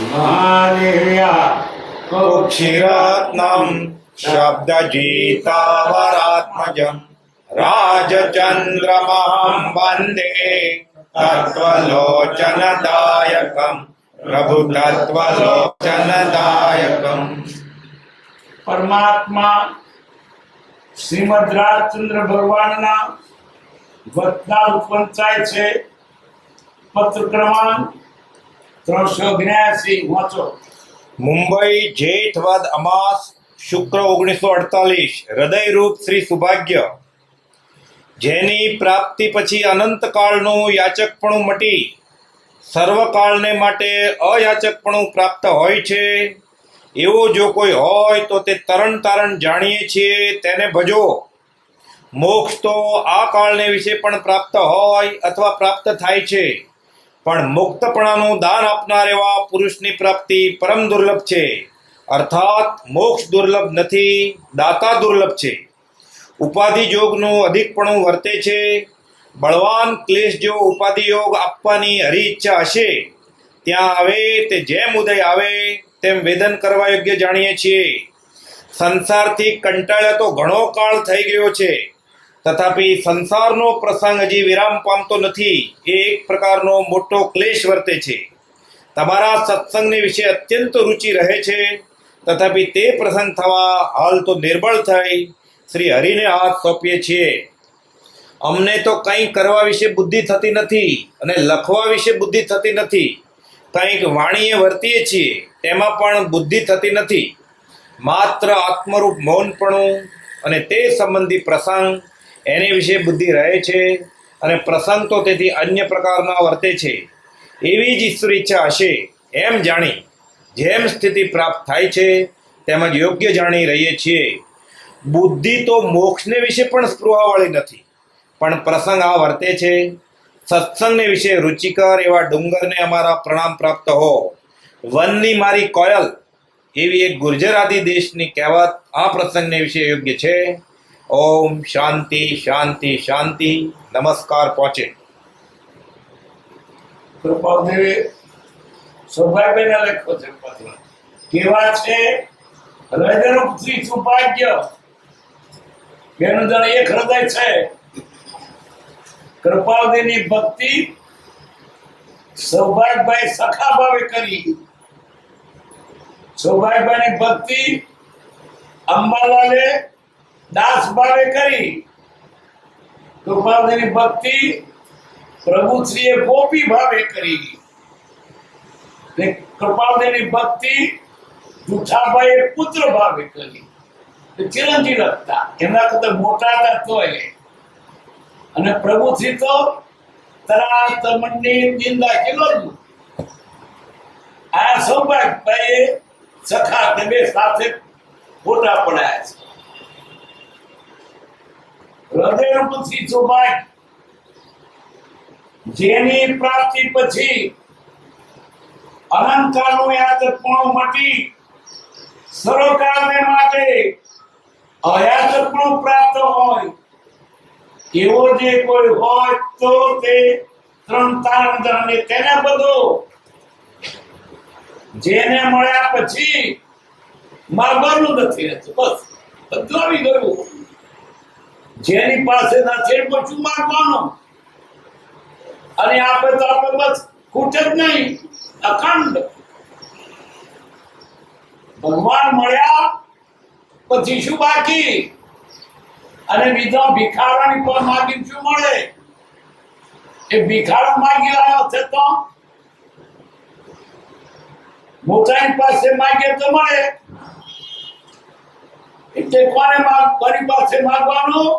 महादेव्या क्षीरत्नं शब्दजीतावरात्मजं राजचन्द्रमहं वन्दे तत्त्वलोचनदायकं प्रभु तत्त्वलोचनदायकम्। परमात्मा श्रीमद રાજચંદ્ર ભગવાનના વતના ઉત્પન્ન થાય છે। પત્ર ક્રમાંક 382 વાંચો। મુંબઈ જેઠ વદ અમાસ શુક્ર 1948 હૃદયરૂપ શ્રી સૌભાગ્ય, જેની પ્રાપ્તિ પછી અનંતકાળનું યાચકપણું મટી સર્વકાળને માટે અયાચકપણું પ્રાપ્ત હોય છે, એવો જો કોઈ હોય તો તે તરણ તારણ જાણીએ છીએ તેને ભજો। મોક્ષ તો આ કાળને વિશે પણ પ્રાપ્ત હોય અથવા પ્રાપ્ત થાય છે, પણ મુક્તપણાનું દાન આપનાર એવા પુરુષની પ્રાપ્તિ પરમ દુર્લભ છે। અર્થાત મોક્ષ દુર્લભ નથી, દાતા દુર્લભ છે। ઉપાધિ યોગનું અધિકપણું વર્તે છે। બળવાન ક્લેશ જેવો ઉપાધિ યોગ આપવાની હરી ઈચ્છા હશે ત્યાં આવે તે જેમ ઉદય આવે તેમ વેદન કરવા યોગ્ય જાણીએ છીએ। સંસારથી કંટાળ્યા તો ઘણો કાળ થઈ ગયો છે, તથાપિ સંસારનો પ્રસંગ હજી વિરામ પામતો નથી, એ એક પ્રકારનો મોટો ક્લેશ વર્તે છે। તમારા સત્સંગને વિશે અત્યંત રુચિ રહે છે, તથાપિ તે પ્રસંગ થવા હાલ તો નિર્બળ થઈ શ્રી હરિને હાથ સોંપીએ છીએ। અમને તો કંઈ કરવા વિશે બુદ્ધિ થતી નથી અને લખવા વિશે બુદ્ધિ થતી નથી, કંઈક વાણીએ વર્તીએ છીએ તેમાં પણ બુદ્ધિ થતી નથી। માત્ર આત્મરૂપ મૌનપણું અને તે સંબંધી પ્રસંગ એની વિશે બુદ્ધિ રહે છે, અને પ્રસંગ તો તેથી અન્ય પ્રકારના વર્તે છે। એવી જ ઈશ્વર ઈચ્છા હશે એમ જાણી જેમ સ્થિતિ પ્રાપ્ત થાય છે તેમજ યોગ્ય જાણી રહીએ છીએ। બુદ્ધિ તો મોક્ષને વિશે પણ સ્પૃહાવાળી નથી, પણ પ્રસંગ આ વર્તે છે। સત્સંગને વિશે રુચિકર એવા ડુંગરને અમારા પ્રણામ પ્રાપ્ત હો। વનની મારી કોયલ એવી એક ગુર્જરાદી દેશની કહેવત આ પ્રસંગને વિશે યોગ્ય છે। ઓમ શાંતિ શાંતિ શાંતિ। નમસ્કાર પહોંચે। કૃપાદેવી સૌભાગ્યને લખ્યો છે પત્ર। કેવા છે હૃદયરૂપ શ્રી સૌભાગ્ય, એનું જણ એક હૃદય છે। કૃપાદેવીની ભક્તિ સૌભાગ્યભાઈ સખા ભાવે કરી। સૌભાગ્યભાઈની ભક્તિ અંબાલાલે દાસ ભાવે કરી। કૃપાદેવીની ભક્તિ પ્રભુશ્રીએ ગોપી ભાવે કરી। કૃપાદેવીની ભક્તિ જુઠાભાઈએ પુત્ર ભાવે કરી। ચિરંજીવ હતા, એમના કરતા મોટા હતા તોય, અને પ્રભુશ્રી તો તરા તમની નિંદા કેલો જ। આ સૌભાગ્યભાઈએ સખા તે બે સાથે ફોટા પડાયા છે। હૃદયરૂપ શ્રી સૌભાગ્ય, જેની પ્રાપ્તિ પછી અનંતકાળનું યાચકપણું મટી સર્વકાળને માટે અયાચકપણું પ્રાપ્ત હોય એવો જે કોઈ હોય તો તે ત્રણ તારણ જાણે તેને બધો, જેને મળ્યા પછી માગવાનું નથી રહેતું, બસ બધું આવી ગયું। જેની પાસે નથી પછી માગવાનું, અને આપણે તો આપણે બસ ખૂટે જ નહીં, અખંડ। ભગવાન મળ્યા પછી શું બાકી? અને બીજા ભિખારાની પર માગી શું મળે? એ ભિખારો માગી રહ્યો છે તો મોટાની પાસે માગે તો મળે, એટલે કોને મારી પાસે માગવાનું?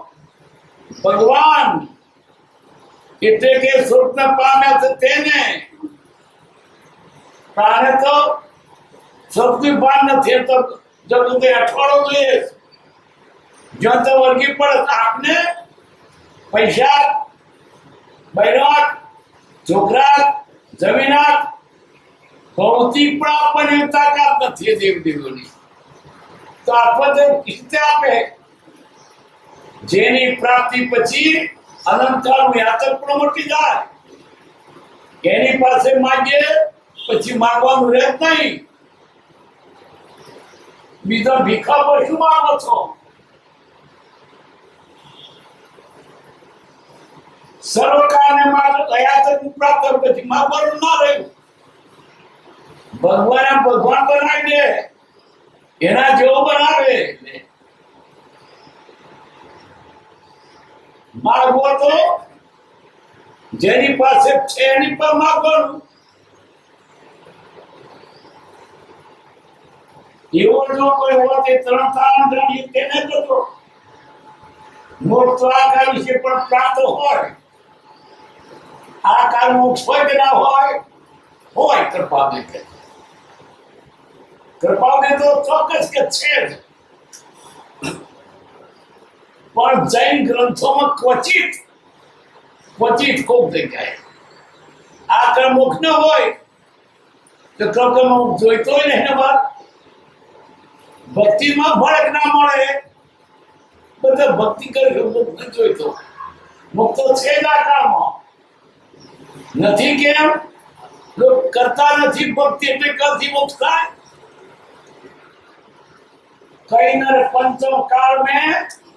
ભગવાન, એટલે કે સ્વપ્ન પામ્યા છે તેને। તારે તો સૌથી ભાન નથી, તો જતું તે અઠવાડો જોઈએ જો તો વર્ગી પડે આપને પૈસા, બૈરાત, છોકરા, જમીનાત, ભૌતિક પણ આપણને તાકાત નથી દેવદેવોની, તો આપણને કિસ્તે આપે। જેની પ્રાપ્તિ પછી અનંતકાળનું યાચક પણ મટી જાય, એની પાસે માગીએ પછી માગવાનું રહે જ નહીં. બીજા ભીખા પર શું માગો છો? સર્વકારને માત્ર દયા તક પ્રાપ્ત કર, પછી માગવાનું ના રહ્યું. ભગવાન ભગવાન બનાવી દે, એના જેવો બનાવે. માગવો તો જેની પાસે છે એની પર માગવાનું. એવો જો કોઈ હોત એ ત્રણ તારણ જાણીએ તેને જતો મોક્ષ તો આ કાળ વિશે પણ પ્રાપ્ત હોય. આ કાળ મોક્ષ હોય કે ના હોય? હોય. કૃપાને કે કૃપાને તો ચોક્કસ કે છે જ. પણ જૈન ગ્રંથોમાં ક્વચિત કોક જગ્યાએ આ કાળ મોક્ષ ન હોય તો કૃપાનો જોઈતો હોય ને એને બાદ ભક્તિમાં ફરક ના મળે. બધા ભક્તિ કરી મુક્ત જોઈતો મુક્ત છે જ આ કાળમાં નથી. કેમ? લોક કરતા નથી ભક્તિ, એટલે કથી મોક્ષ થાય? કઈ નર પંચમ કાળ में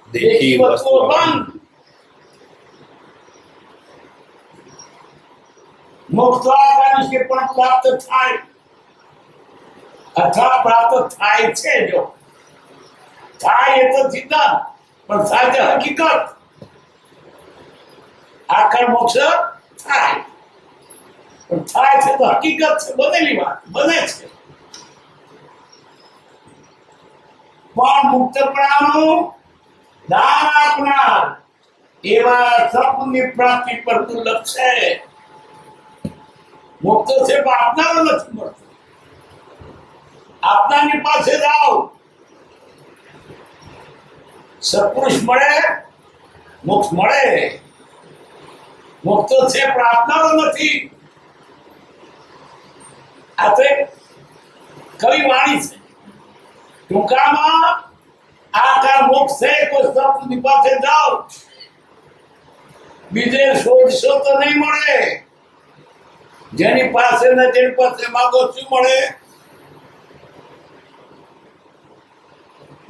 देखी वस्तुओं बंद. મોક્ષ આ કાળ વિશે પણ પ્રાપ્ત થાય અથવા પ્રાપ્ત થાય છે. જો થાય એ તો સિદ્ધાંત, પણ થાય તે હકીકત. આખર મોક્ષ થાય પણ થાય છે તો હકીકત છે, બનેલી વાત બને છે. પણ મુક્તપણાનું દાન આપનાર એવા સપની પ્રાપ્તિ પર દુર્લભ છે. મુક્ત છે પણ આપનારો નથી મળતો. આપનારની પાસે જાઓ, સત્પુરુષ મળે, મોક્ષ મળે. મુક્ત છે પણ આપનારો નથી. આ તો એક કવિ વાણી છે. ટૂંકામાં આ કાર મોક્ષ છે. કોઈ સત્પુરુષની પાસે જાઓ, બીજે શોધશો તો નહીં મળે. જેની પાસે ને તેની પાસે માગો શું મળે?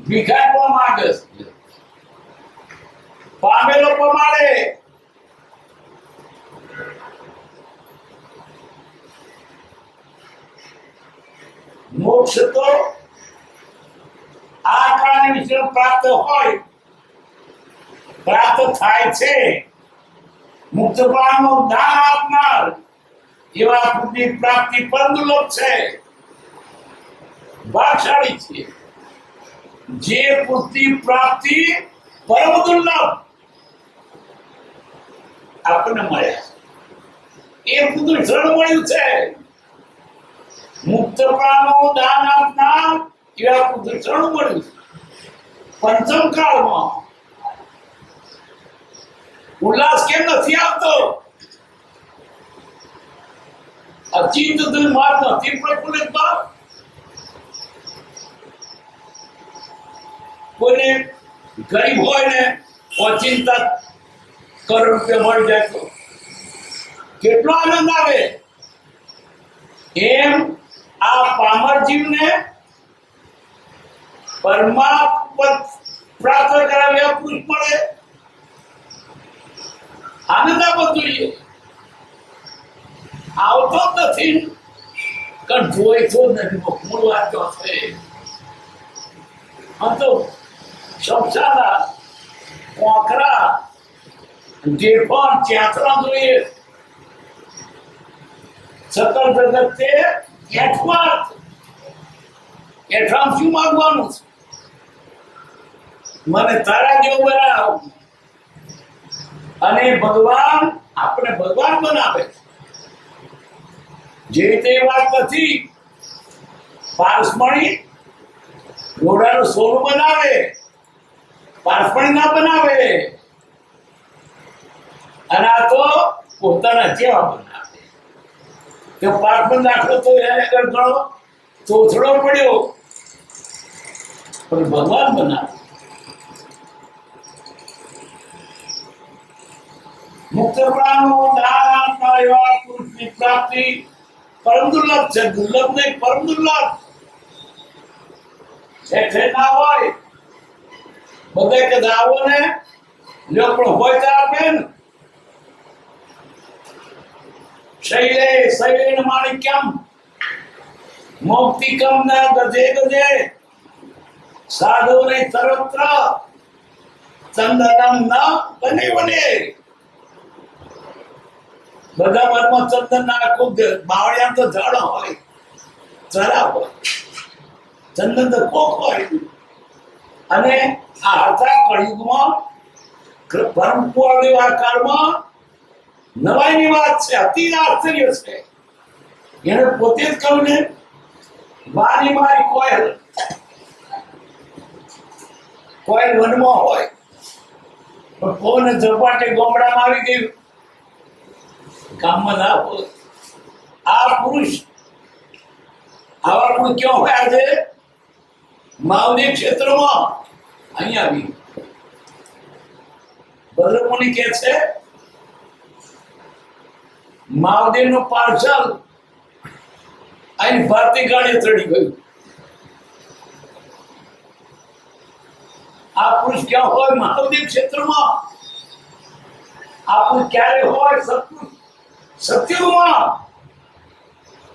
ભિખારી પણ માગે, પામેલો પમાડે. મોક્ષ તો આ કાળની વિશે પ્રાપ્ત હોય, પ્રાપ્ત થાય છે. મુક્ત પ્રાણનું દાન આપનાર એવા પુણ્ય પ્રાપ્તિ પર દુર્લભ છે. ભાગશાળી છે જે પુણ્ય પ્રાપ્તિ પરમ દુર્લભ આપણને મળ્યા. એ બધું શરણ મળ્યું છે. મુક્ત પ્રાણનું દાન આપનાર એવા બધું શરણ મળ્યું છે. પંચમ કાળમાં ઉલ્લાસ કેમ નથી આવતો? અચિંત માર્ગ નથી પ્રફુલ્લિત ભાવ. કોઈને ગરીબ હોય ને ઓચિંતા કરોડ રૂપિયા મળી જાય તો કેટલો આનંદ આવે. એમ આ પામર જીવને પરમાત્મા પ્રાપ્ત કરાવ્યા પુરુષ મળે, આનંદ આવવો જોઈએ. આવતો જ નથી, કારણ જોઈતો જ નથી. મૂળ વાત તો છે. આ તો શમશાના કોકરા જે પણ ચાતરા જોઈએ. સકલ જગત તે એઠવાત એઠવામ શું માંગવાનું છે? મને તારા જેવું બનાવ. અને ભગવાન આપણે ભગવાન બનાવે. જે રીતે વાત નથી. પારસમણી ઘોડાનું સોનું બનાવે, પારસમણી ના બનાવે. અને આ તો પોતાના જેવા બનાવે. તો પારસમણ દાખલો તો એને આગળ ગણો ચોથડો પડ્યો, પણ ભગવાન બનાવે. મુક્ત પ્રાણનું દાન આપનાર એવા પુરુષની પ્રાપ્તિ પરમ દુર્લભ છે, દુર્લભ નહીં પરમ દુર્લભ છે ના હોય બધે કે આવો ને લ્યો પણ હોય તો આપે ને શૈલે શૈલેન માણિક્યમ મૌક્તિકમ ના ગજે ગજે સાધુને સર્વત્ર ચંદનમ ન બને બને બધા મનમાં ચંદન ના ખૂબ બાવળિયા તો જળ હોય ચરા હોય ચંદન તો કોક હોય અને આ હતા કળિયુગમાં પરમ પૂર્ણ કાળમાં નવાઈની વાત છે, અતિ આશ્ચર્ય છે. એને પોતે જ કહ્યું ને મારી મારી કોયલ કોયલ વનમાં હોય પણ કોને ઝપાટે ગામડામાં આવી ગયું ગામમાં ના હોય. આ પુરુષ આવા પણ ક્યાં હોય આજે માવદી ક્ષેત્રમાં અહીંયા આવી ભદ્રમુનિ કે છે મહાદેવ નું પાર્સલ અહીં ભારતી ગાડી ચડી ગયું. આ પુરુષ ક્યાં હોય મહાદેવ ક્ષેત્રમાં. આ પુરુષ ક્યારે હોય સત્યુગમાં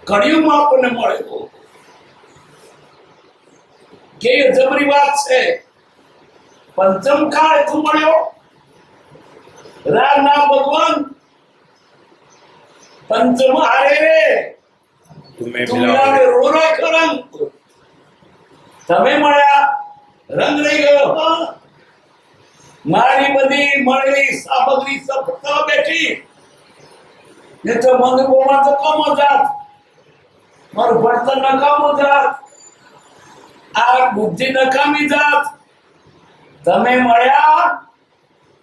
કળિયુગમાં આપણને મળે કે જબરી વાત છે. પંચમ કાળ તું મળ્યો રામ નામ ભગવાન पंचम हारे तुम्हें मिलावे रोरा करंग તમે મળ્યા રંગ રહી ગયો. મારી બધી મળેલી સામગ્રી સફળ બેઠી ને તો મને બોમાં તો કમ જાત મારું ભણતર નકામું જાત આ બુદ્ધિ નકામી જાત. તમે મળ્યા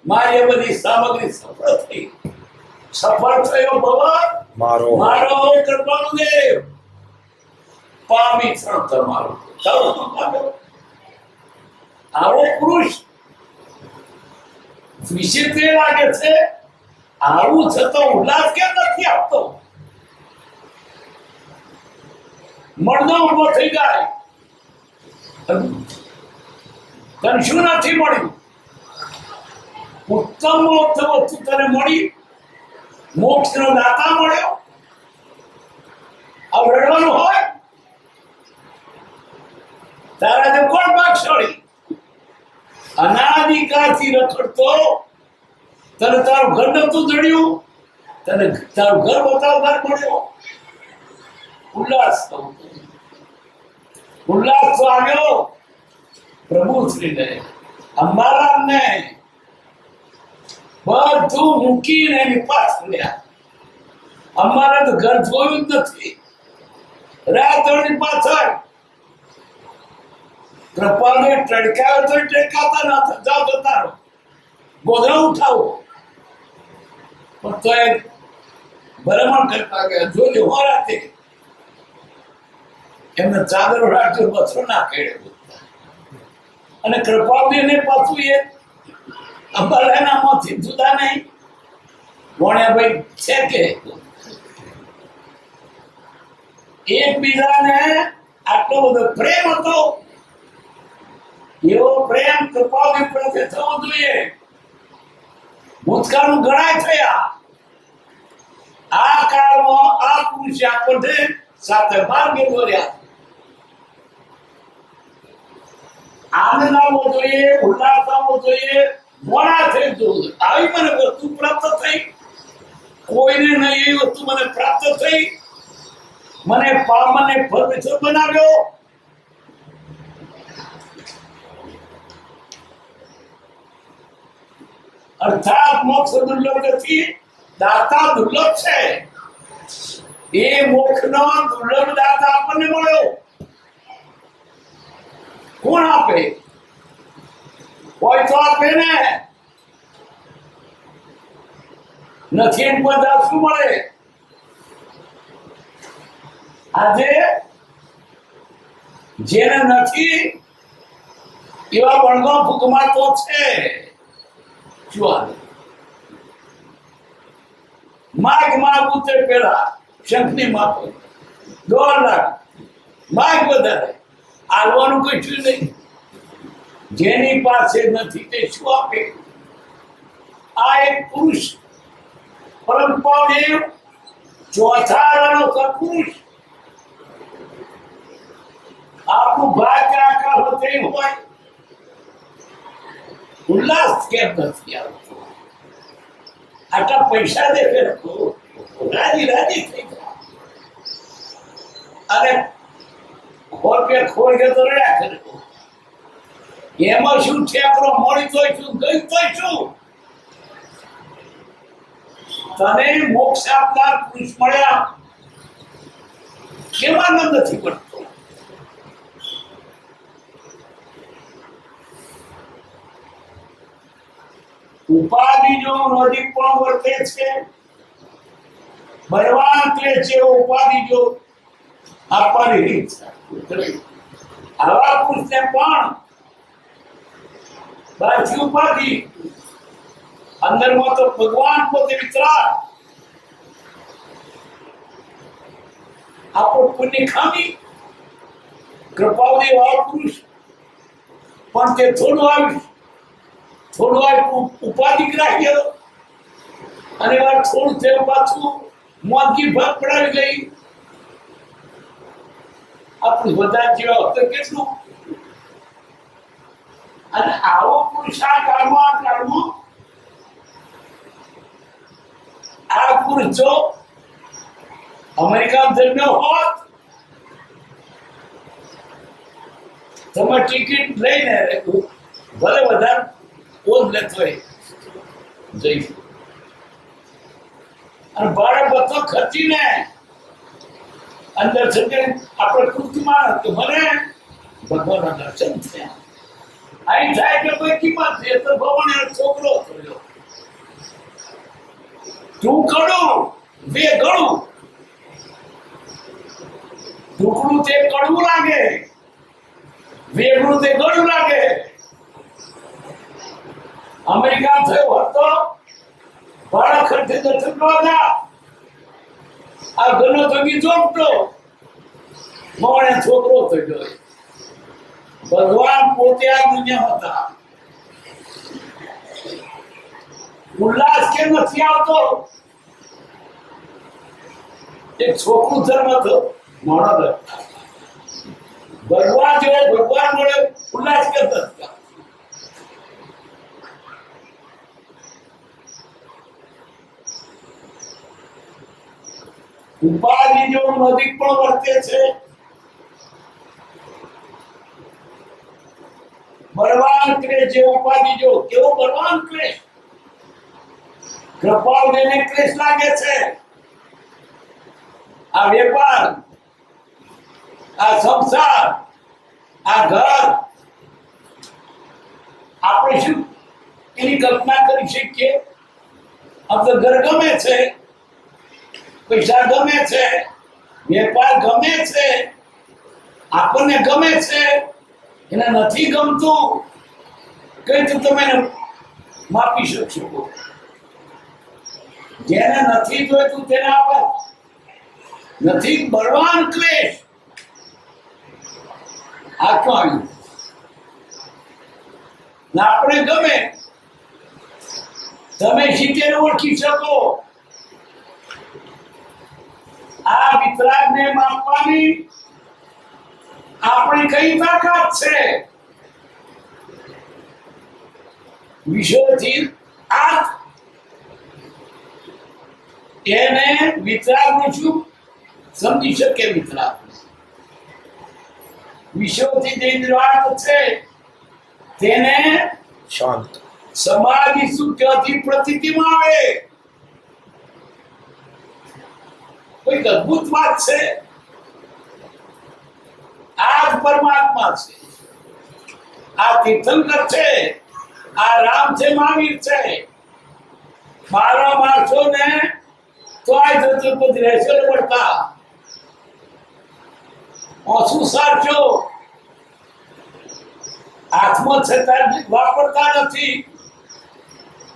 મારી બધી સામગ્રી સફળ થઈ. સફળ થયો ભગવાન મારો મારો કૃપાનું દેવ પામી ક્ષણ તમારો આવો પુરુષ વિચિત્ર લાગે છે. આવું છતો ઉલ્લાસ કેમ નથી આપતો. મળનો ઉભો થઈ જાય તને શું નથી મળ્યું. ઉત્તમ વસ્તુ તને મળી મોક્ષ નો દાતા મળ્યો. આ રડવાનું હોય તારા જો કોણ ભાગશાળી અનાદિકાળથી રખડતો તને તારું ઘર નતું જડ્યું તને તારું ઘર બતાવનાર મળ્યો. ઉલ્લાસ ઉલ્લાસ તો આવ્યો પ્રભુ શ્રીને અંબારામ ને બધું મૂકીને એની પાછળ રહ્યા. અમારે તો ઘર જોયું જ નથી. રાતોની પાછળ કૃપાને ટડકાયો તો ટેકાતા ના જાવ જતા રહો ગોધરા ઉઠાવો પણ તો એ ભરમણ કરતા ગયા જોજો હો રાતે એમને ચાદર રાખજો બસો ના કેળે અને કૃપાને પાછું એ અંબાલાનામાંથી જુદા નહીં વણ્યાભાઈ છે કે એકબીજાને આટલો બધો પ્રેમ હતો. એવો પ્રેમ કૃપાની પ્રત્યે થવો જોઈએ. ભૂતકાળનું ઘણા થયા. આ કાળમાં આ પુરુષ આપણને સાથે માર્ગે દોર્યા. આનંદ આવવો જોઈએ, ઉલ્લાસ આવવો જોઈએ, મોડા થઈ જવું. આવી મને વસ્તુ પ્રાપ્ત થઈ. કોઈને નહીં એ વસ્તુ મને પ્રાપ્ત થઈ. મને પામને પરમેશ્વર બનાવ્યો. અર્થાત મોક્ષ દુર્લભ નથી, દાતા દુર્લભ છે. એ મોક્ષનો દુર્લભ દાતા આપણને મળ્યો. કોણ આપે? કોઈ તો આપે ને. નથી એમ બધા શું મળે? આજે જેને નથી એવા બળગો ભૂખમાં તો છે. માગ માગું તે પેલા શંખની માપો $1.5 લાખ માગ વધારે આલવાનું કશું નહીં. જેની પાસે નથી તે શું આપે? આ એક પુરુષ પરમ પાવન ચોથા આરાનો સત્પુરુષ. આપણું ભાગ્ય આખા હોતે હોય ઉલ્લાસ કેમ નથી આવતો? આટલા પૈસા દેખે તો રાજી રાજી થઈ ગયા અને રૂપિયા ખોઈ ગયો તો રડ્યા કરે. એમાં શું છે? આપણો મળી તોય શું, ગઈ તોય શું? તને મોક્ષ આપનાર પુરુષ મળ્યા કેવા નથી પડતો? ઉપાધિ જો નજીક પણ વર્તે છે, બળવાન તે છે ઉપાધિ જો આપવાની રીત. આવા પુરુષને પણ બાકી ઉપાધિ, અંદરમાં તો ભગવાન પોતે વિતરાગ. આપણો પુણ્ય ખામી કૃપાવતી વાળો પુરુષ પણ તે થોડું ઉપાધિ ગ્રાહ્ય અને વાર થોડું તે પાછું મોંઘી ભાગ પડાવી ગઈ. આપણું બધા જેવા વખતે કેટલું. અને આવો પુરુષ આ કાળમાં આ પુરુષ જો અમેરિકા ધર્મ્યો હોત, તમે ટિકિટ લઈને ભલે વધારે ઓજ લેતો જઈશું અને બાળક બધો ખર્ચીને અંદર સુધી આપણે કૃતિમાં કે મને ભગવાનના દર્શન થયા. અહીં થાય કે કોઈ કિંમત છે તો ભગવાન એનો છોકરો થયો. તું કડું બે ગળું, ટુકડું તે કડવું લાગે, વેગળું તે ગળું લાગે. અમેરિકા થયો હતો બાળક ખર્ચે દર્શન કરવા, આ ઘરનો થકી ચોપટો મોણે છોકરો થયો. ભગવાન પોતે આ દુનિયા હતા. ઉલ્લાસ કેમ નથી આવતો? એક છોકરું ધર્મ હતો મોણો. ભગવાન જેવો ભગવાન મળે ઉલ્લાસ કેમ નથી? ઉપાધિ જો નજીક પણ વર્તે છે, બળવાન ક્લેશ જે ઉપાધિ જો કેવો બળવાન ક્લેશ. કૃપાળ જેને ક્લેશ લાગે છે. આ વેપાર, આ સંસાર, આ ઘર, આપણે શું એની કલ્પના કરી શકીએ? આપણે ઘર ગમે છે, પૈસા ગમે છે, વેપાર ગમે છે, આપણને ગમે છે. એને નથી ગમતું કઈ તો તમે માપી શકશો. જેને નથી જોઈતું તેને આપો. નથી બળવાન ક્લેશ. આ ક્યાં આવ્યું? ના આપણે ગમે તમે શીખે ઓળખી શકો. આ વિતરાગને માપવાની આપણી કઈ તાકાત છે? વિષયોથી આત એને વિતરાગનું શું સમજી શકે? વિતરાગ વિષયોથી જે નિર્વાહ છે તેને શાંત સમાધિ સુખ્યથી પ્રતીતિમાં આવે. કોઈ અદ્ભુત વાત છે. આ જ પરમાત્મા છે. આ તીર્થંકર છે, આ રામ છે, મહાવીર છે. 12 માણસો ને તો આ જતું રહેશે પડતા ઓછું સાચો હાથમાં છતાં વાપરતા નથી.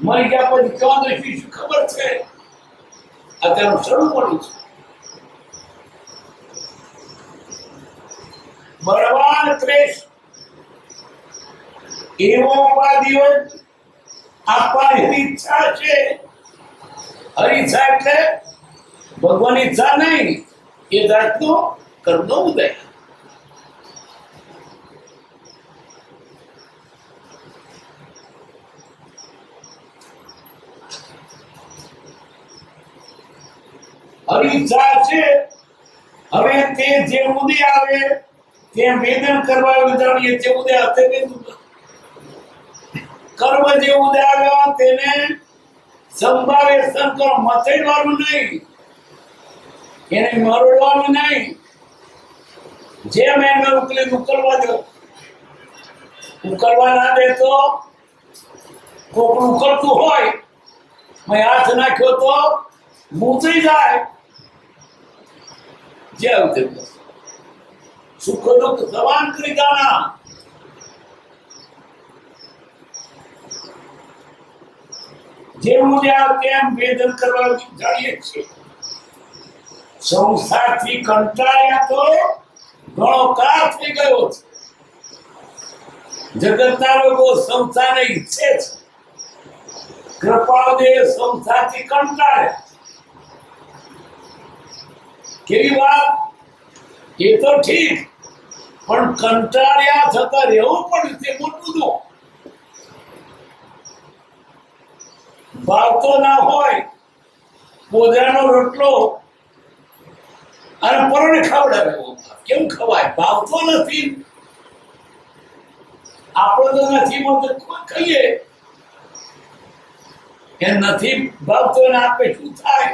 મરી ગયા પછી ક્યાં જઈશું શું ખબર છે? અત્યારે શરૂ પડ્યું છે. બળવાન ક્લેશ એવો ઉપાધિઓ આપવાની ઈચ્છા છે. હરિચ્છા એટલે ભગવાનની ઈચ્છા નહીં, એ જાતનો કર્મનો ઉદય. હરિચ્છા છે. હવે તે જે ઉદય આવે તેમ વેદન કરવા વિધાણીએ જે ઉદય તે વેદન કર્મ જે ઉદય આવ્યો તેને સંભાવે સંકર મથેડવાનું નહીં, એને મરોડવાનું નહીં. જેમ એને ઉકલવા દો, ઉકલવા ના દે તો કોકડું ઉકળતું હોય મેં હાથ નાખ્યો તો મૂંઝાઈ જાય. જે આવતે સુખ દુઃખ સવાન કરી જાણા. જેમ તેમ વેદન કરવા જાણીએ છીએ. સંસારથી કંટાળ્યા તો ઘણો કાળ થઈ ગયો છે. જગતના લોકો સંસારને ઈચ્છે છે. કૃપાળદેવ સંસારથી કંટાળ્યા. કેવી વાત? એ તો ઠીક, પણ કંટાળ્યા છતાં રહેવું પણ તે મોટું દુઃખ. ભાવતો ના હોય પોદરાનો રોટલો અને પરોને ખવડાવે, કેમ ખવાય? ભાવતો નથી. આપણો તો નથી મળતો ખાઈએ, એ નથી ભાવતો ને આપે શું થાય?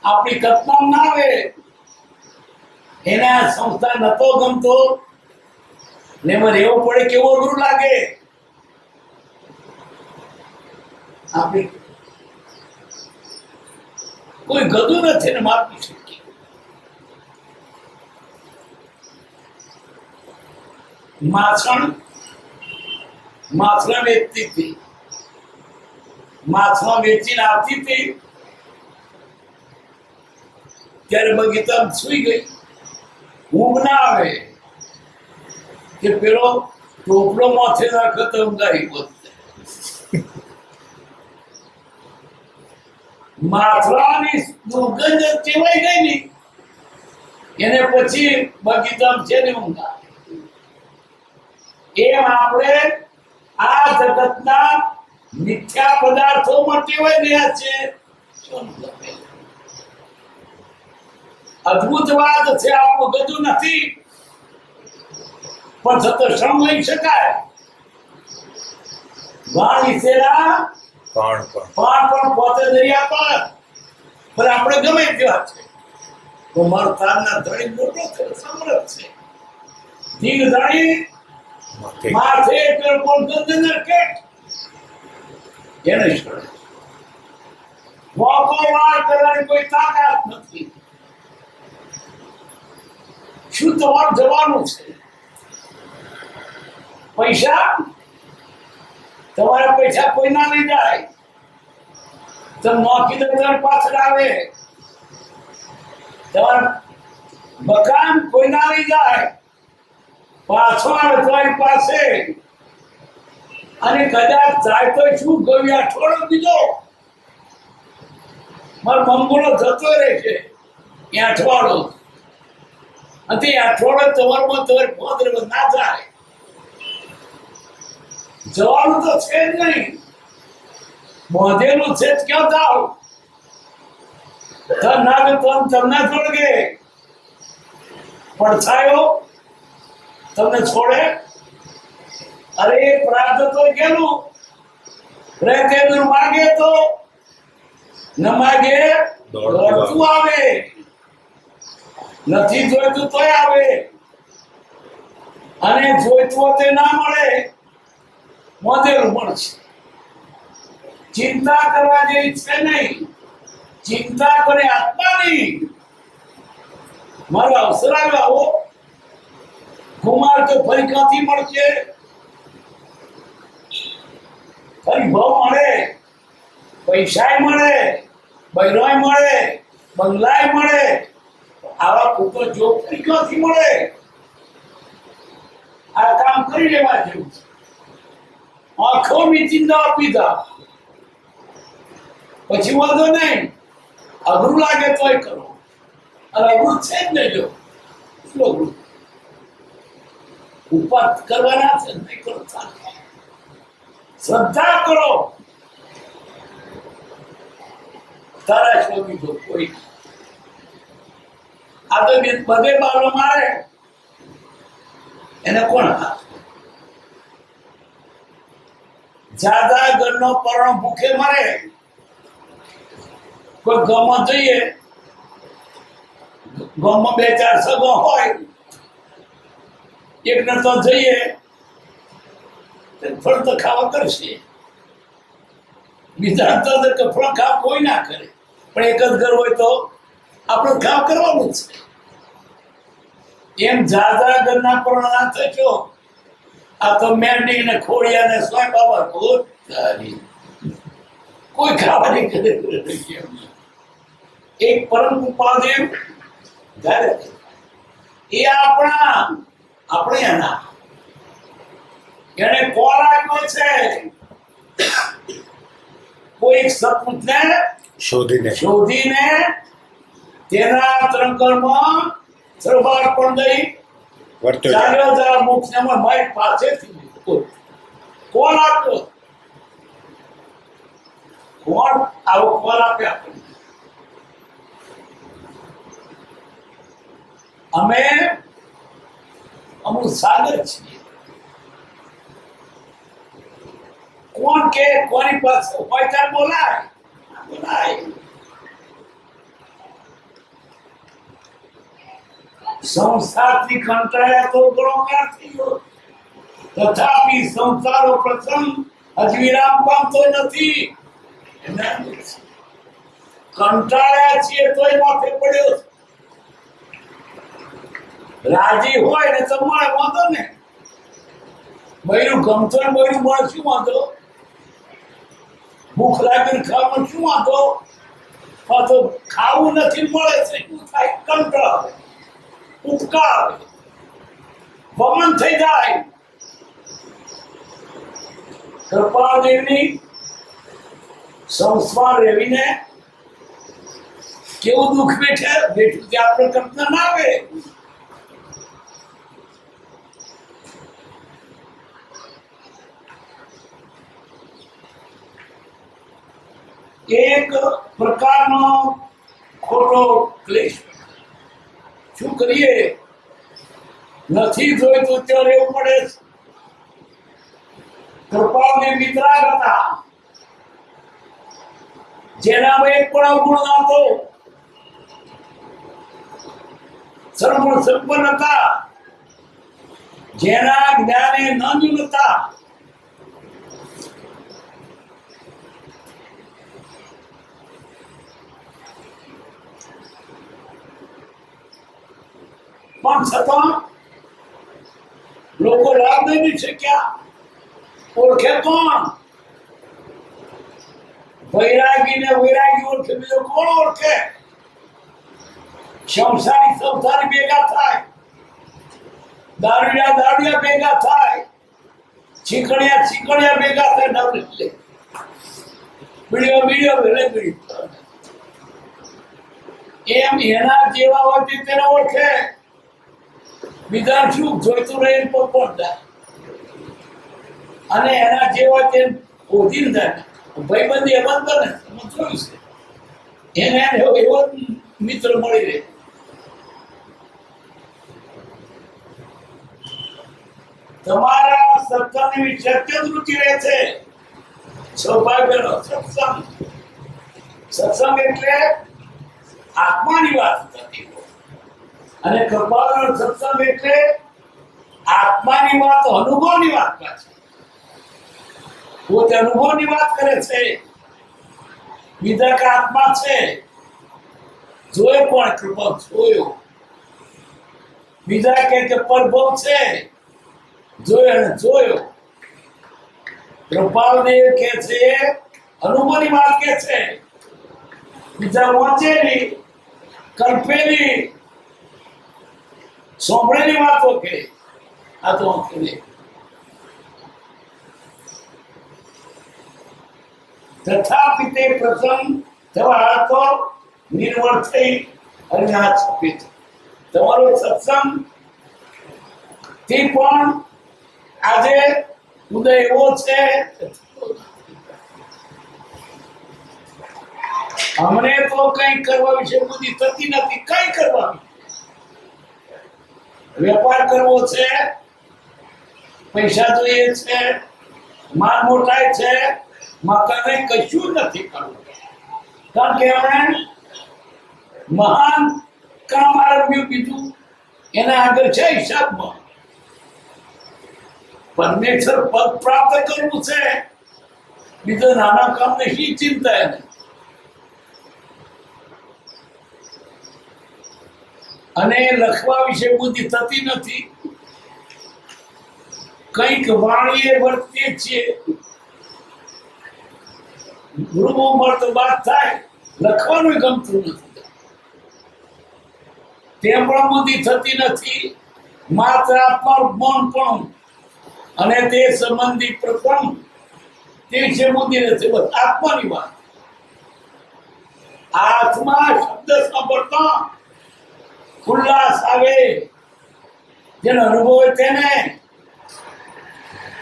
આપણી કલ્પના ના આવે. એને આ સંસ્થા નતો ગમતો ને એમાં રહેવું પડે, કેવો અઘરું લાગે. આપણી કોઈ ગધું નથી ને માપી શકીએ. માછલા વેચતી હતી, માછલા વેચીને આવતી હતી ત્યારે બગીચામાં સુઈ ગઈ. ઊંઘ ના આવે કે પેલો ટોપલો માથે નાખે તો ઊંઘાઈ બોલતે. માથરાની દુર્ગંધ ચેવાઈ ગઈ ની એને પછી બગીચામાં છે ને ઊંઘા. એમ આપણે આ જગતના મિથ્યા પદાર્થોમાં ટેવાઈ રહ્યા છે. અદ્ભુત વાત છે. આવું બધું નથી પણ છતાં શ્રમ લઈ શકાય. વાણી સેરા પણ પોતે દરિયા પર આપણે ગમે તેવા છે. તો મારો તારના ધણી મોટો છે, સમૃદ્ધ છે. ધીર ધણી માથે પણ ગંદનર કેટ એને છોડે. મોકો વાર કરવાની કોઈ તાકાત નથી. શું તમારું જવાનું છે? પૈસા તમારા પૈસા કોઈ ના લઈ જાય. તમે નોખી દે પાછળ આવે. તમારા મકાન કોઈ ના લઈ જાય, પાછો આવે તમારી પાસે. અને કદાચ જાય તો શું ગયું? અઠવાડિયો બીજો મારો મંગળો જતો રહેશે. એ અઠવાડિયો અઠવાડિયે તમારમાં તમારે પોતરે ના જાય. જવાનું તો છે જ નહીં. બાંધેલું છે જ ક્યાં જાઓ? ના તમને છોડગે પડછાયો તમને છોડે. અરે પ્રાપ્ત તો ગયેલું રહેતે માગે તો ન માગે દોડતું આવે. નથી જોઈતું તોય આવે, અને જોઈતું તે ના મળે મોદેલું મળશે. ચિંતા કરવા જેવી છે નહીં. ચિંતા કરે આત્માની. મારો અવસર આવ્યો આવો કુમાર તો ફરી ક્યાંથી મળશે? ફરી ભાવ મળે, પૈસાય મળે, બૈરાય મળે, બંગલાય મળે, આવા પુત્ર જો ક્યાંથી મળે? આ કામ કરી લેવા જેવું છે. આંખો મીચિંદા પીધા પછી વાંધો નહીં, અઘરું લાગે તોય કરો. અને અઘરું છે જ નહીં. જો એટલું અઘરું ઉપાસ કરવાના છે, નહીં કરો ચાલે. શ્રદ્ધા કરો, તારા સ્વામી જો કોઈ આ તો બધે બાલો મારે એને કોણ હાથ? જાદા ઘરનો પરણ ભૂખે મરે. કોઈ ગામમાં જઈએ, ગામમાં બે ચાર સગો હોય, એકને તો જઈએ ફળ તો ખાવા કરશે, બીજા તો ફળ ખાવ કોઈ ના કરે, પણ એક જ ઘર હોય તો આપણે ખાવ કરવાનું જ છે. એમ જાદા ઘરના પરણ ના થશો. આ તો મેંડી ને ખોડિયા ને સ્વાય બાબા કોઈ ખાવાની કરે. એક પરમ ઉપાદેવ એ આપણે એના એને કોલ આપ્યો છે. કોઈ એક સપૂતને શોધીને તેના ત્રંકરમાં સર્વાર્પણ દઈ ચાલ્યો જરા મોક્ષમાં મારી પાસેથી કોણ આપ્યો? કોણ આવો કોલ આપે આપણને? અમે અમુક સાગર છીએ. કોણ કે કોની પાસે હોય ત્યારે બોલાય. સંસારથી કંટાળ્યા તો ગુણકાર થઈ ગયો, તથાપિ સંસારો પ્રસંગ હજી વિરામ પામતો નથી. કંટાળ્યા છીએ તોય માથે પડ્યો. રાજી હોય ને તો મળે, વાંધો ને. બૈરું ગમતો ને બૈરું મળે, શું વાંધો? ભૂખ લાગીને ખાવાનું શું વાંધો? તો ખાવું નથી મળે છે, શું થાય? કંટાળ, ઉપકાર, વમન થઈ જાય. કૃપાદેવની સંસ્કાર રેવીને કેવું દુઃખ બેઠું તે આપણે કલ્પના ના આવે. એક પ્રકારનો ખોટો ક્લેશ. શું કરીએ? નથી જોઈતું ત્યાં રહેવું પડે. કૃપાને વિતરાગ હતા, જેનામાં એક પણ અવગુણ નહોતો. સર્વગુણ સંપન્ન હતા, જેના જ્ઞાને નંદ હતા. પણ છતાં લોકો લાભ નહીં શક્યા. ઓળખે કોણ? વૈરાગી ને વૈરાગી ઓળખે, બીજો કોણ ઓળખે? સંસારી ભેગા થાય, દારૂડિયા ભેગા થાય, ચીકણિયા ભેગા થાય, ડબલે બીડીઓ ભલે બીડી. એમ એના જેવા હોય તેને ઓળખે. બીજા શું જોઈતું રહે પણ અને એના જેવા તે ઓધીન થાય. ભાઈબંધી એમ જ બને, જોયું છે. એને એવો મિત્ર મળી રહે. તમારા સત્સંગની સત્ય રૂચિ રહે છે. સૌભાગ્યનો સત્સંગ એટલે આત્માની વાત થતી હોય, અને કૃપાનો સત્સંગ એટલે આત્માની વાત, અનુભવની વાત પાછી. પોતે અનુભવની વાત કરે છે, બીજા કે આત્મા છે. જોયો કોણ? કૃપા જોયો. બીજા કે પરભવ છે, જોયો અને જોયો. કૃપાલદેવ કે છે અનુભવની વાત કે છે. બીજા વાંચેલી, કલ્પેલી, સાંભળેલી વાતો કે આ તો કરે તથાપિ તે પ્રસંગ થવા તો નિર્વળ થઈ અને આ છપી તમારો સત્સંગ તે પણ આજે ઉદય એવો છે અમને તો કઈ કરવા વિશે બુદ્ધિ થતી નથી કઈ કરવા વેપાર કરવો છે પૈસા જોઈએ છે માલ મોટાય છે મકાને કશું નથી કરવું કારણ કે અમે મહાન કામ આરંભ્યું કીધું એના આગળ છે હિસાબમાં પરમેશ્વર પદ પ્રાપ્ત કરવું છે બીજો નાના કામને શી ચિંતા એને અને લખવા વિશે બુદ્ધિ થતી નથી કંઈક વાણીએ વર્તીએ છીએ ગૃહો મળતો વાત થાય લખવાનું ગમતું નથી તેમ પણ બુદ્ધિ થતી નથી માત્ર આત્મા પણ અને તે સંબંધી પ્રથમ તે છે બુદ્ધિ નથી બસ આત્માની વાત આત્મા શબ્દ સાંભળતા ઉલ્લાસ આવે જેનો અનુભવ હોય તેને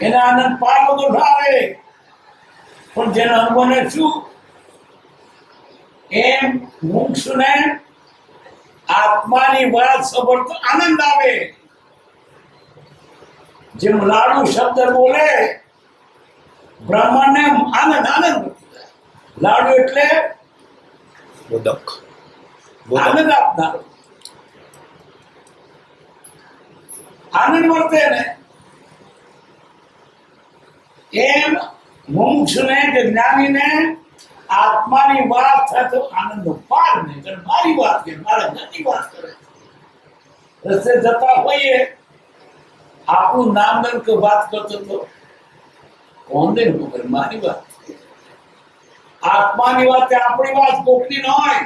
એના આનંદ પાર વગર આવે પણ જેનો અનુભવ ને શું એમ મુક્ષને આત્માની વાત સાંભળતો આનંદ આવે જેમ લાડુ શબ્દ બોલે બ્રાહ્મણને આનંદ લાડુ એટલે મોદક આનંદ આપનાર આનંદ વર્તે ને એમ મુમુક્ષુને કે જ્ઞાનીને આત્માની વાત થાય તો આનંદ પાર નહીં કરે મારી વાત કે મારા જ્ઞાની વાત કરે રસ્તે જતા હોઈએ આપણું નામ દન કે વાત કરતો તો કોણ દે મારી વાત આત્માની વાત કે આપણી વાત કોકની ન હોય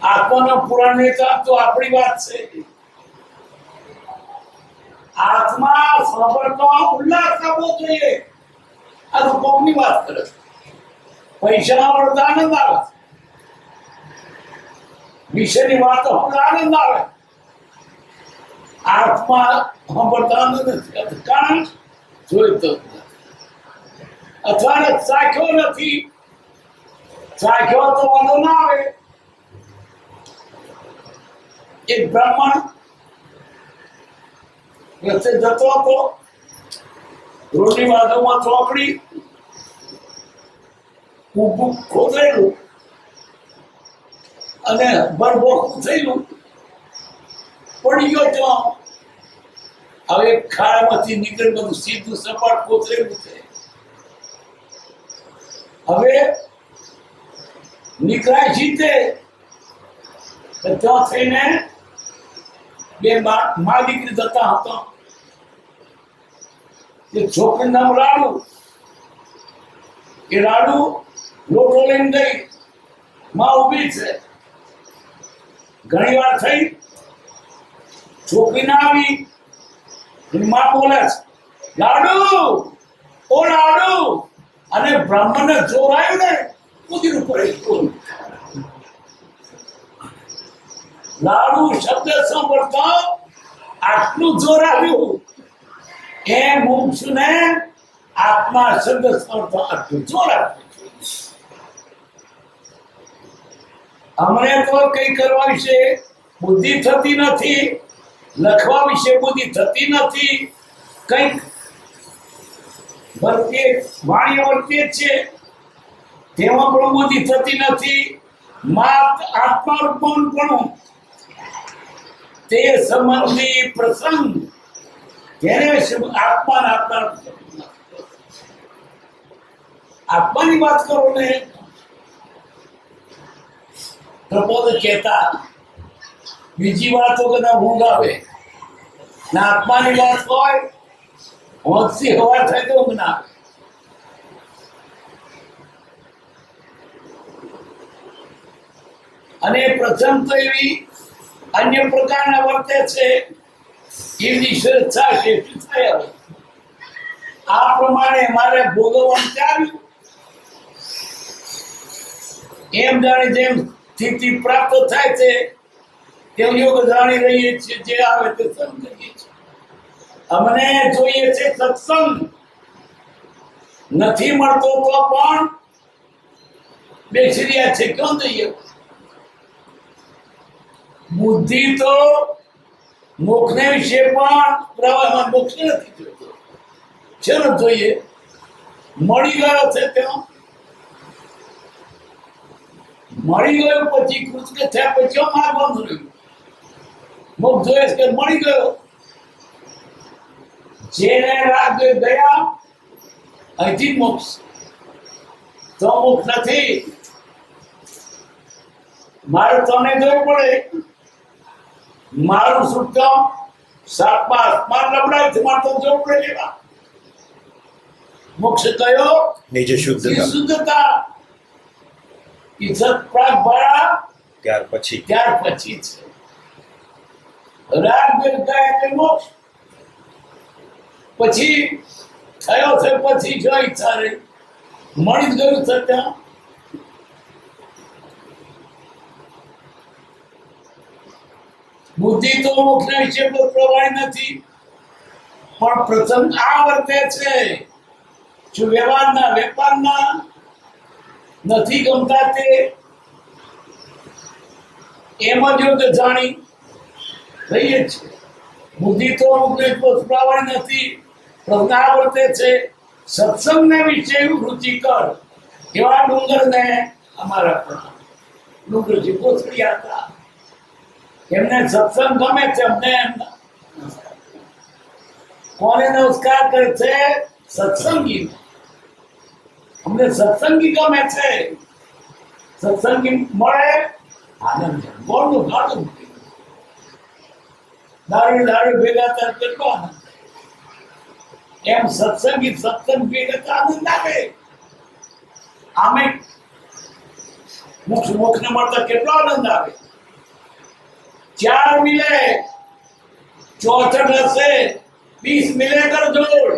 આત્માનો પુરાણ નહીં તો આપણી વાત છે આત્મા સાંભળતો ઉલ્લાસ આપવો જોઈએ આ તો કોકની વાત કરે પૈસા મળતા આનંદ આવે વિષયની વાતો આનંદ આવે આત્મા સાંભળતા આનંદ નથી કારણ જોઈતો અથવા ચાખ્યો નથી ચાખ્યો તો વાંધો ના આવે એક બ્રાહ્મણ રસ્તે જતો હતો રોડની બાજુમાં ચોકડી ઊભું ખોદરેલું અને બરબોખું થયેલું પડી ગયો ત્યાં હવે ખાડામાંથી નીકળી બધું સીધું સપાટ કોતરેલું છે હવે નીકળાય જીતે ત્યાં થઈને બે મા દીકરી જતા હતા એ છોકરી નામ રાડુ એ રાડુ લોટો લઈને ગઈ માં ઉભી છે ઘણી વાર થઈ છોકરી ના આવી માં બોલે છે લાડુ ઓ લાડુ અને બ્રાહ્મણ ને જોર આવ્યું ને કૂદી પડે લાડુ શબ્દ સાંભળતા આટલું જોર આવ્યું એ મુમુક્ષુને આત્મા શબ્દ સાંભળતા આટલું જોર આવ્યું અમને તો કઈ કરવા વિશે બુદ્ધિ થતી નથી લખવા વિશે બુદ્ધિ થતી નથી કંઈક વર્તે વાણી વર્તે છે તેમાં પણ બુદ્ધિ થતી નથી માત્ર આત્મા રૂપમાં પણ તે સંબંધી પ્રસંગ જેને આત્માની વાત કરો ને પ્રબોધ કહેતા બીજી વાતો કે ના ઊંઘ આવે ના આત્માની વાત હોય હોંશથી હવા થાય તો ઊંઘ ના આવે અને પ્રથમ તો એવી અન્ય પ્રકારના વર્તે છે એ નિશ્ચય શેષ થયા. આ પ્રમાણે મારે ભોગવવાનું ચાલ્યું. એમ જાણે જેમ સ્થિતિ પ્રાપ્ત થાય છે તેમ યોગ જાણી રહીએ છીએ. જે આવે તે સમજીએ છીએ. અમને જોઈએ છે સત્સંગ. નથી મળતો તો પણ બેસી રહ્યા છે. ક્યાં જઈએ? બુદ્ધિ તો મોક્ષને વિશે પણ પ્રવાહમાં મોક્ષ નથી જોતો. શેનો જોઈએ? મળી ગયો છે ત્યાં. મળી ગયો પછી કૃષ્ણ થયા પછી માગવાનું રહ્યું. મોક્ષ જોઈએ કે મળી ગયો. જેને રાગ ગયા અહીંથી મોક્ષ. તો મોક્ષ નથી. મારે તને જોવું પડે. મારું સુખ તો સાતમા લબડાય છે. મારે તો જોવું પડે લેવા. મોક્ષ કયો? નિજ શુદ્ધતા. શુદ્ધતા. ઈચ્છત પ્રાગ ભરા ત્યાર પછી છે. રાગ ગયા તે મોક્ષ. પછી થયો છે પછી જો ઈચ્છા રહી મળી જ ગયું સત્ય. બુદ્ધિ તો મોક્ષના વિશે પ્રવાહી નથી. પણ પ્રસંગ આ વર્તે છે. શું વેપારના નથી ગમતા તે એમ જ યોગ જાણી રહીએ છીએ. બુદ્ધિ તો પ્રવાહી નથી. પ્રસંગ આ વર્તે છે. સત્સંગને વિશે રુચિકર એવા ડુંગરને અમારા પ્રણામ. ડુંગરજી કોસળિયા હતા. એમને સત્સંગ ગમે છે. અમને કોને નમસ્કાર કરે છે? સત્સંગી. અમને સત્સંગી ગમે છે. સત્સંગી મળે આનંદ. ગોળનું ગાળું દારૂ ભેગા થાય કેટલો આનંદ. એમ સત્સંગ ભેગા આનંદ આવે. આમે મોક્ષ ને મળતા કેટલો આનંદ આવે. 4 મિલે 64 હશે. 20 મિલે કર જોડ.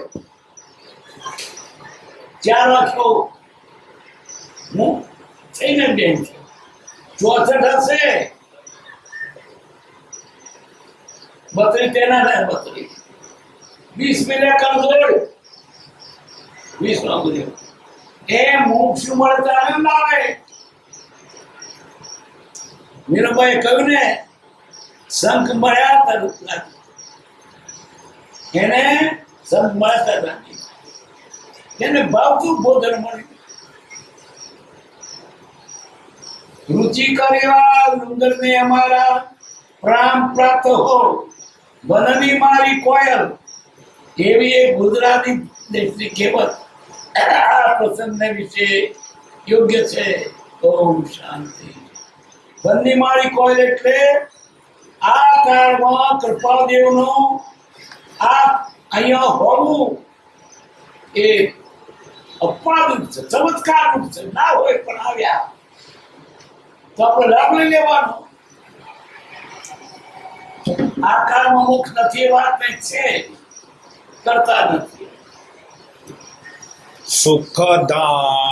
4 રાખો હું થઈને બેન છે. 64 હશે. 32 તેના 32 20 મિલે કર જોડ. 20 નો બધું એ મોક્ષ મળતા આનંદ આવે. મીરાબાઈ કહ્યું ને શંખ મળ્યા તરત એને શંખ મળ્યા તરત એને ભાવતું ભોજન મળ્યું. રુચિ કરેલા ડુંગરને અમારા પ્રાણ પ્રાપ્ત હો. વનની મારી કોયલ એવી એક ગુજરાતી દેશની કહેવત આ પ્રસંગને વિશે યોગ્ય છે. ઓમ શાંતિ. વનની મારી કોયલ એટલે આ કાળમાં કૃપાદેવનું આ અહીંયા હોવું એ અપવાદરૂપ છે. ચમત્કારરૂપ છે. ના હોય પણ આવ્યા તો આપણે લાભ લઈ લેવાનો. આ કાળમાં મોક્ષ નથી એ વાત છે. કરતા નથી. સુખદાન